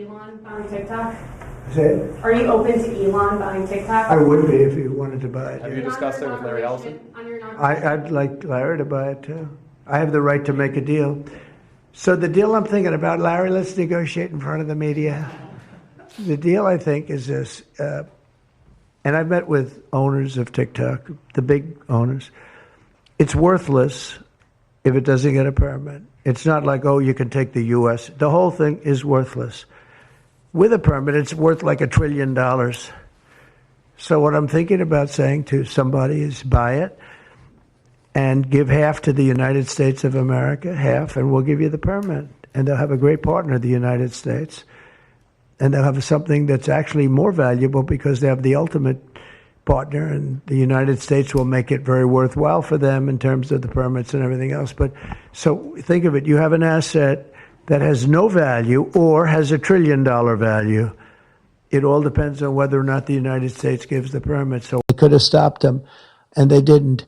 Elon buying TikTok? Say, Are you open to Elon buying TikTok? I would be if he wanted to buy it. Have yeah. you discussed it with Larry Ellison? I'd like Larry to buy it too. I have the right to make a deal. So the deal I'm thinking about, Larry, let's negotiate in front of the media. The deal, I think, is this, and I've met with owners of TikTok, the big owners. It's worthless if it doesn't get a permit. It's not like, oh, you can take the U.S. The whole thing is worthless. With a permit, it's worth like $1 trillion. So what I'm thinking about saying to somebody is buy it and give half to the United States of America, half, and we'll give you the permit. And they'll have a great partner, the United States. And they'll have something that's actually more valuable because they have the ultimate partner, and the United States will make it very worthwhile for them in terms of the permits and everything else. But so think of it, you have an asset that has no value or has $1 trillion value. It all depends on whether or not the United States gives the permit. So they could have stopped them, and they didn't.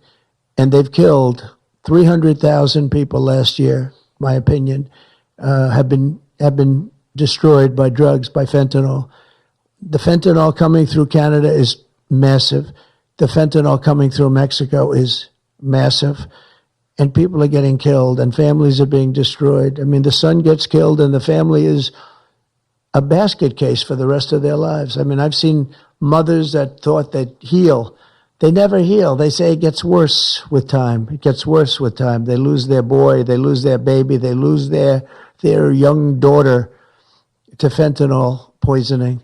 And they've killed 300,000 people last year, my opinion, have been destroyed by drugs, by fentanyl. The fentanyl coming through Canada is massive. The fentanyl coming through Mexico is massive. And people are getting killed, and families are being destroyed. I mean, the son gets killed, and the family is a basket case for the rest of their lives. I mean, I've seen mothers that thought they'd heal. They never heal. They say it gets worse with time. It gets worse with time. They lose their boy. They lose their baby. They lose their young daughter to fentanyl poisoning.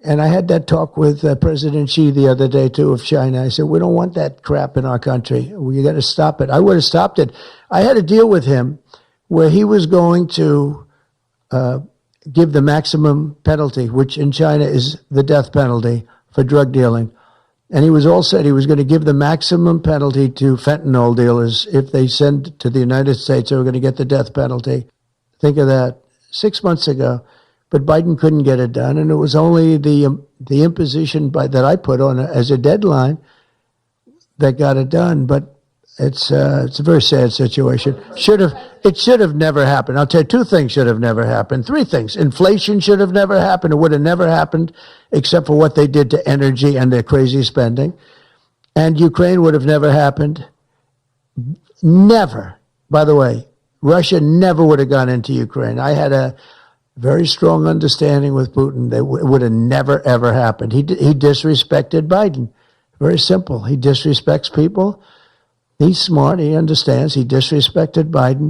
And I had that talk with President Xi the other day, too, of China. I said, we don't want that crap in our country. We got to stop it. I would have stopped it. I had a deal with him where he was going to give the maximum penalty, which in China is the death penalty for drug dealing. And he was all set. He was going to give the maximum penalty to fentanyl dealers. If they send to the United States, they were going to get the death penalty. Think of that. 6 months ago. But Biden couldn't get it done, and it was only the imposition that I put on as a deadline that got it done. But it's a very sad situation. It should have never happened. I'll tell you, 2 things should have never happened. 3 things. Inflation should have never happened. It would have never happened, except for what they did to energy and their crazy spending. And Ukraine would have never happened. Never. By the way, Russia never would have gone into Ukraine. I had a very strong understanding with Putin. It would have never, ever happened. He disrespected Biden. Very simple. He disrespects people. He's smart. He understands. He disrespected Biden.